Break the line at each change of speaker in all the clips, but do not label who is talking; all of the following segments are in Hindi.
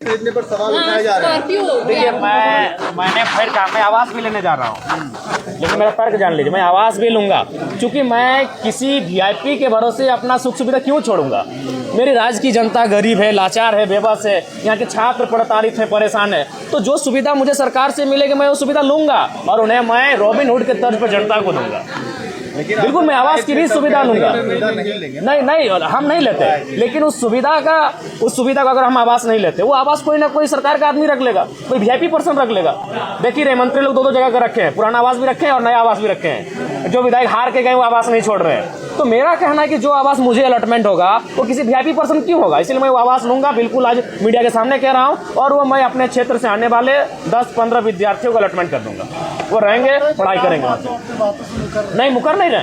खरीदने पर सवाल उठाए जा रहे हैं।
देखिए मैंने फिर कहा मैं आवास भी लेने जा रहा हूँ, लेकिन मेरा तर्क जान लीजिए, मैं आवास भी लूंगा क्योंकि मैं किसी वीआईपी के भरोसे अपना सुख सुविधा क्यों छोड़ूंगा। मेरी राज्य की जनता गरीब है, लाचार है, बेबस है, यहाँ के छात्र प्रताड़ित है, परेशान है, तो जो सुविधा मुझे सरकार से मिलेगी मैं वो सुविधा लूंगा और उन्हें मैं रॉबिन हुड के तर्ज पर जनता को दूंगा। बिल्कुल मैं आवास की भी सुविधा लूंगा। नहीं हम नहीं लेते, लेकिन उस सुविधा का अगर हम आवास नहीं लेते, वो आवास कोई ना कोई सरकार का आदमी रख लेगा, कोई वीआईपी पर्सन रख लेगा। देखिए रहे मंत्री लोग दो जगह का रखे हैं, पुराना आवास भी रखे हैं और नया आवास भी रखे हैं। जो विधायक हार के गए वो आवास नहीं छोड़ रहे हैं। तो मेरा कहना है कि जो आवास मुझे अलॉटमेंट होगा वो किसी वीआईपी पर्सन क्यों होगा, इसलिए मैं वो आवास लूंगा। बिल्कुल आज मीडिया के सामने कह रहा हूँ, और वो मैं अपने क्षेत्र से आने वाले 10-15 विद्यार्थियों को अलॉटमेंट कर दूंगा। वो रहेंगे, पढ़ाई करेंगे। नहीं मुकर नहीं रहे,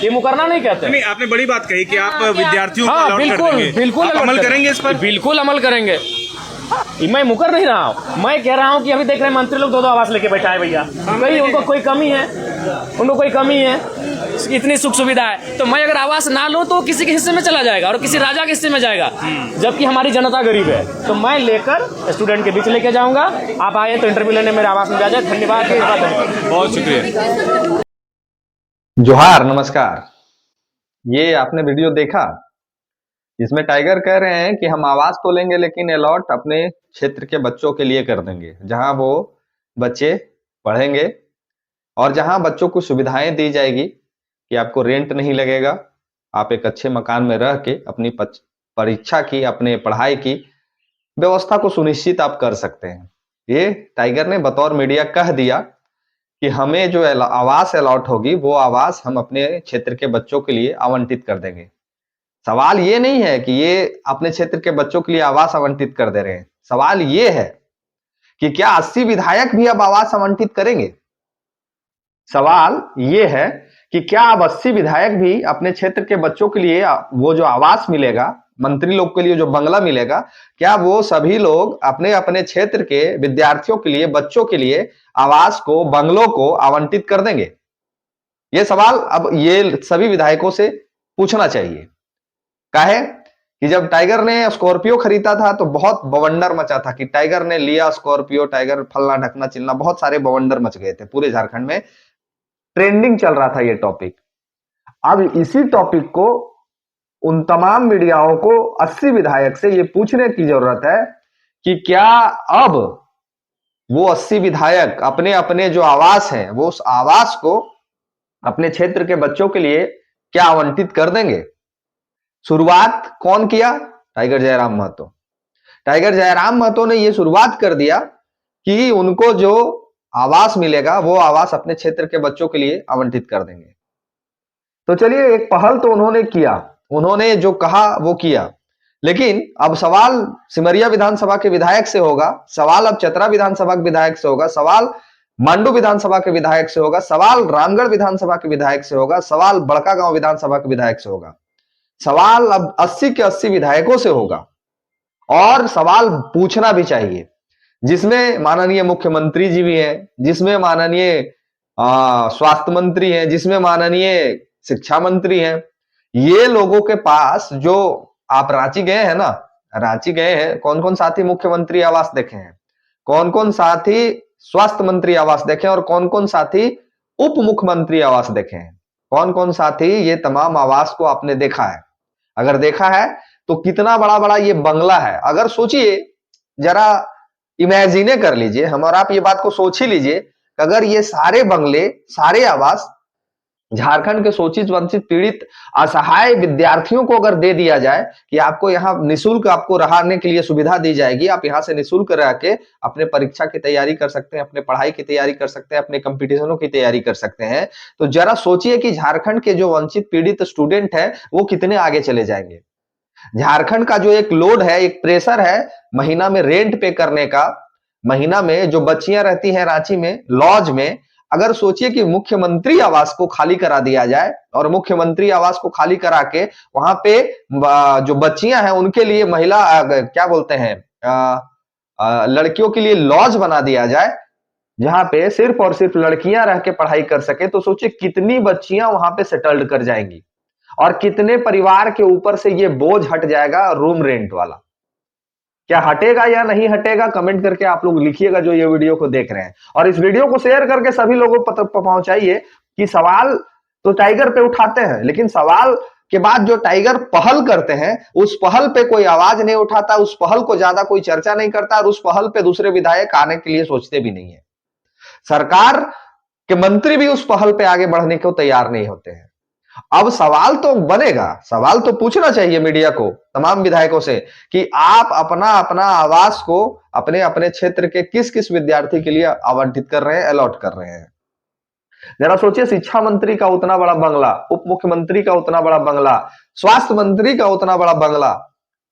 ये मुकरना नहीं कहते।
नहीं, आपने बड़ी बात कही कि आप विद्यार्थियों को अलॉट कर देंगे।
बिल्कुल
अमल करेंगे इस पर।
बिल्कुल अमल करेंगे। मैं मुकर नहीं रहा हूँ, मैं कह रहा हूँ कि अभी देख रहे हैं मंत्री लोग दो आवास लेके बैठा है भैया। कहीं उनको कोई कमी है, इतनी सुख सुविधा है, तो मैं अगर आवास ना लूँ तो किसी के हिस्से में चला जाएगा और किसी राजा के हिस्से में जाएगा, जबकि हमारी जनता गरीब है। तो मैं लेकर स्टूडेंट के बीच लेके जाऊंगा। आप आए तो इंटरव्यू लेने मेरे आवास में जा जाए। धन्यवाद,
बहुत शुक्रिया।
जोहार, नमस्कार। ये आपने वीडियो देखा जिसमें टाइगर कह रहे हैं कि हम आवास तो लेंगे लेकिन अलॉट अपने क्षेत्र के बच्चों के लिए कर देंगे, जहां वो बच्चे पढ़ेंगे और जहां बच्चों को सुविधाएं दी जाएगी कि आपको रेंट नहीं लगेगा, आप एक अच्छे मकान में रह के अपनी परीक्षा की, अपने पढ़ाई की व्यवस्था को सुनिश्चित आप कर सकते हैं। ये टाइगर ने बतौर मीडिया कह दिया कि हमें जो आवास अलॉट होगी वो आवास हम अपने क्षेत्र के बच्चों के लिए आवंटित कर देंगे। सवाल ये नहीं है कि ये अपने क्षेत्र के बच्चों के लिए आवास आवंटित कर दे रहे हैं, सवाल ये है कि क्या 80 विधायक भी अब आवास आवंटित करेंगे। सवाल ये है कि क्या अब 80 विधायक भी अपने क्षेत्र के बच्चों के लिए वो जो आवास मिलेगा, मंत्री लोग के लिए जो बंगला मिलेगा, क्या वो सभी लोग अपने अपने क्षेत्र के विद्यार्थियों के लिए, बच्चों के लिए आवास को, बंगलों को आवंटित कर देंगे। ये सवाल अब ये सभी विधायकों से पूछना चाहिए। काहे कि जब टाइगर ने स्कॉर्पियो खरीदा था तो बहुत बवंडर मचा था कि टाइगर ने लिया स्कॉर्पियो, टाइगर फलना ढकना चिलना, बहुत सारे बवंडर मच गए थे पूरे झारखंड में, ट्रेंडिंग चल रहा था ये टॉपिक। अब इसी टॉपिक को उन तमाम मीडियाओं को 80 विधायक से ये पूछने की जरूरत है कि क्या अब वो 80 विधायक अपने अपने जो आवास हैं वो उस आवास को अपने क्षेत्र के बच्चों के लिए क्या आवंटित कर देंगे। शुरुआत कौन किया? टाइगर जयराम महतो। टाइगर जयराम महतो ने यह शुरुआत कर दिया कि उनको जो आवास मिलेगा वो आवास अपने क्षेत्र के बच्चों के लिए आवंटित कर देंगे। तो चलिए, एक पहल तो उन्होंने किया, उन्होंने जो कहा वो किया, लेकिन अब सवाल सिमरिया विधानसभा के विधायक से होगा, सवाल अब चतरा विधानसभा के विधायक से होगा, सवाल मांडू विधानसभा के विधायक से होगा, सवाल रामगढ़ विधानसभा के विधायक से होगा, सवाल बड़कागांव विधानसभा के विधायक से होगा। सवाल अब 80 के 80 विधायकों से होगा और सवाल पूछना भी चाहिए, जिसमें माननीय मुख्यमंत्री जी भी हैं, जिसमें माननीय स्वास्थ्य मंत्री हैं, जिसमें माननीय शिक्षा मंत्री हैं। ये लोगों के पास, जो आप रांची गए हैं ना, रांची गए हैं, कौन कौन साथी मुख्यमंत्री आवास देखे हैं, कौन कौन साथी स्वास्थ्य मंत्री आवास देखे और कौन कौन साथी उप मुख्यमंत्री आवास देखे हैं, कौन कौन साथी ये तमाम आवास को आपने देखा है। अगर देखा है तो कितना बड़ा बड़ा ये बंगला है। अगर सोचिए, जरा इमेजिने कर लीजिए, हम और आप ये बात को सोच ही लीजिए, अगर ये सारे बंगले, सारे आवास झारखंड के शोषित वंचित पीड़ित असहाय विद्यार्थियों को अगर दे दिया जाए कि आपको यहाँ निःशुल्क, आपको रहने के लिए सुविधा दी जाएगी, आप यहाँ से निःशुल्क रह के अपने परीक्षा की तैयारी कर सकते हैं, अपने पढ़ाई की तैयारी कर सकते हैं, अपने कंपटीशनों की तैयारी कर सकते हैं, तो जरा सोचिए कि झारखंड के जो वंचित पीड़ित स्टूडेंट है वो कितने आगे चले जाएंगे। झारखंड का जो एक लोड है, एक प्रेशर है महीना में रेंट पे करने का, महीना में जो बच्चियां रहती हैं रांची में लॉज में, अगर सोचिए कि मुख्यमंत्री आवास को खाली करा दिया जाए और मुख्यमंत्री आवास को खाली करा के वहां पे जो बच्चियां हैं उनके लिए महिला क्या बोलते हैं, लड़कियों के लिए लॉज बना दिया जाए जहां पे सिर्फ और सिर्फ लड़कियां रह के पढ़ाई कर सके, तो सोचिए कितनी बच्चियां वहां पे सेटल्ड कर जाएंगी और कितने परिवार के ऊपर से ये बोझ हट जाएगा रूम रेंट वाला। क्या हटेगा या नहीं हटेगा, कमेंट करके आप लोग लिखिएगा जो ये वीडियो को देख रहे हैं। और इस वीडियो को शेयर करके सभी लोगों तक पहुंचाइए कि सवाल तो टाइगर पे उठाते हैं, लेकिन सवाल के बाद जो टाइगर पहल करते हैं उस पहल पे कोई आवाज नहीं उठाता, उस पहल को ज्यादा कोई चर्चा नहीं करता, और उस पहल पे दूसरे विधायक आने के लिए सोचते भी नहीं है। सरकार के मंत्री भी उस पहल पे आगे बढ़ने को तैयार नहीं होते हैं। अब सवाल तो बनेगा, सवाल तो पूछना चाहिए मीडिया को, तमाम विधायकों से, कि आप अपना अपना आवास को अपने अपने क्षेत्र के किस किस विद्यार्थी के लिए आवंटित कर रहे हैं, अलॉट कर रहे हैं। जरा सोचिए, शिक्षा मंत्री का उतना बड़ा बंगला, उप मुख्यमंत्री का उतना बड़ा बंगला, स्वास्थ्य मंत्री का उतना बड़ा बंगला,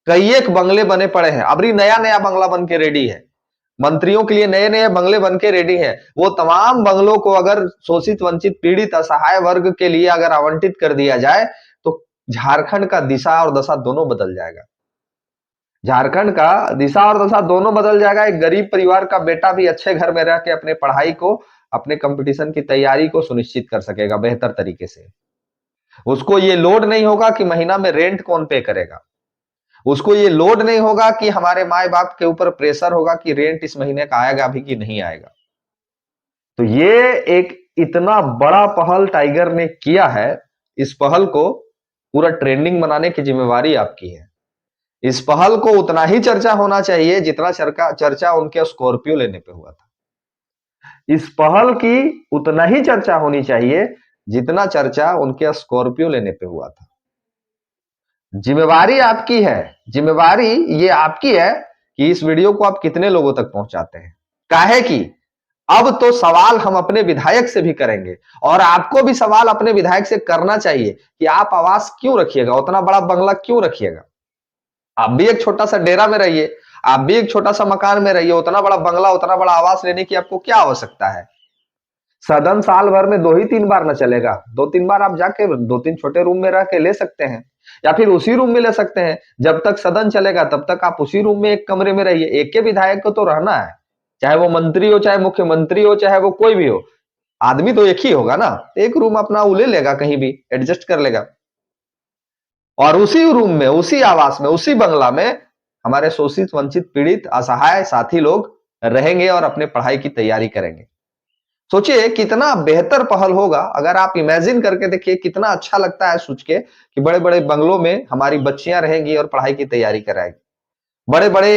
कई एक बंगले बने पड़े हैं। अभी नया नया बंगला बन के रेडी है, मंत्रियों के लिए नए नए बंगले बन के रेडी है। वो तमाम बंगलों को अगर शोषित वंचित पीड़ित असहाय वर्ग के लिए अगर आवंटित कर दिया जाए तो झारखंड का दिशा और दशा दोनों बदल जाएगा। झारखंड का दिशा और दशा दोनों बदल जाएगा। एक गरीब परिवार का बेटा भी अच्छे घर में रह के अपने पढ़ाई को, अपने कंपटीशन की तैयारी को सुनिश्चित कर सकेगा बेहतर तरीके से। उसको ये लोड नहीं होगा कि महीना में रेंट कौन पे करेगा, उसको ये लोड नहीं होगा कि हमारे माए बाप के ऊपर प्रेशर होगा कि रेंट इस महीने का आएगा भी कि नहीं आएगा। तो ये एक इतना बड़ा पहल टाइगर ने किया है, इस पहल को पूरा ट्रेंडिंग बनाने की जिम्मेवारी आपकी है। इस पहल को उतना ही चर्चा होना चाहिए जितना चर्चा उनके स्कॉर्पियो लेने पे हुआ था। इस पहल की उतना ही चर्चा होनी चाहिए जितना चर्चा उनके स्कॉर्पियो लेने पे हुआ था। जिम्मेवारी आपकी है, जिम्मेवारी ये आपकी है कि इस वीडियो को आप कितने लोगों तक पहुंचाते हैं। काहे कि अब तो सवाल हम अपने विधायक से भी करेंगे, और आपको भी सवाल अपने विधायक से करना चाहिए कि आप आवास क्यों रखिएगा, उतना बड़ा बंगला क्यों रखिएगा। आप भी एक छोटा सा डेरा में रहिए, आप भी एक छोटा सा मकान में रहिए, उतना बड़ा बंगला, उतना बड़ा आवास लेने की आपको क्या आवश्यकता है। सदन साल भर में 2 ही 3 बार न चलेगा, 2-3 बार आप जाके 2-3 छोटे रूम में रह के ले सकते हैं, या फिर उसी रूम में ले सकते हैं। जब तक सदन चलेगा तब तक आप उसी रूम में एक कमरे में रहिए। एक के विधायक को तो रहना है, चाहे वो मंत्री हो, चाहे मुख्यमंत्री हो, चाहे वो कोई भी हो, आदमी तो एक ही होगा ना। एक रूम अपना वो ले लेगा, कहीं भी एडजस्ट कर लेगा, और उसी रूम में, उसी आवास में, उसी बंगला में हमारे शोषित वंचित पीड़ित असहाय साथी लोग रहेंगे और अपने पढ़ाई की तैयारी करेंगे। सोचिए कितना बेहतर पहल होगा। अगर आप इमेजिन करके देखिए कितना अच्छा लगता है सोच के कि बड़े बड़े बंगलों में हमारी बच्चियां रहेंगी और पढ़ाई की तैयारी कराएंगी। बड़े बड़े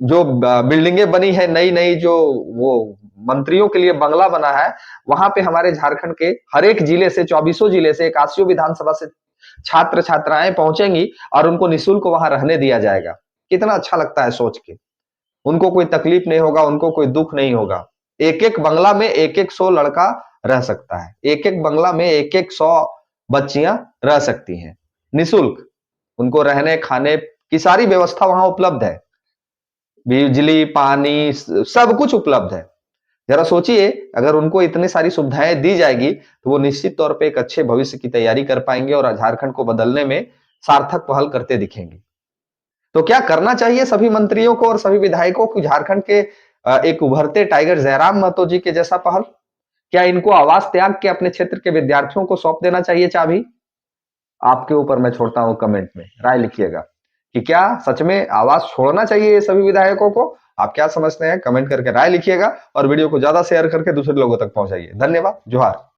जो बिल्डिंगें बनी है नई नई, जो वो मंत्रियों के लिए बंगला बना है, वहां पे हमारे झारखंड के हर एक जिले से, 24 जिले से, 81 विधानसभा से छात्र छात्राएं पहुंचेंगी और उनको निःशुल्क वहां रहने दिया जाएगा। कितना अच्छा लगता है सोच के। उनको कोई तकलीफ नहीं होगा, उनको कोई दुख नहीं होगा। एक एक बंगला में एक एक 100 लड़का रह सकता है, एक एक बंगला में एक एक 100 बच्चियां रह सकती हैं निःशुल्क। उनको रहने खाने की सारी व्यवस्था वहां उपलब्ध है, बिजली पानी सब कुछ उपलब्ध है। जरा सोचिए अगर उनको इतनी सारी सुविधाएं दी जाएगी तो वो निश्चित तौर पे एक अच्छे भविष्य की तैयारी कर पाएंगे और झारखंड को बदलने में सार्थक पहल करते दिखेंगे। तो क्या करना चाहिए सभी मंत्रियों को और सभी विधायकों को, झारखंड के एक उभरते टाइगर जयराम महतो जी के जैसा पहल? क्या इनको आवास त्याग के अपने क्षेत्र के विद्यार्थियों को सौंप देना चाहिए चाबी? आपके ऊपर मैं छोड़ता हूं, कमेंट में राय लिखिएगा कि क्या सच में आवास छोड़ना चाहिए ये सभी विधायकों को। आप क्या समझते हैं, कमेंट करके राय लिखिएगा और वीडियो को ज्यादा शेयर करके दूसरे लोगों तक पहुंचाइए। धन्यवाद, जोहार।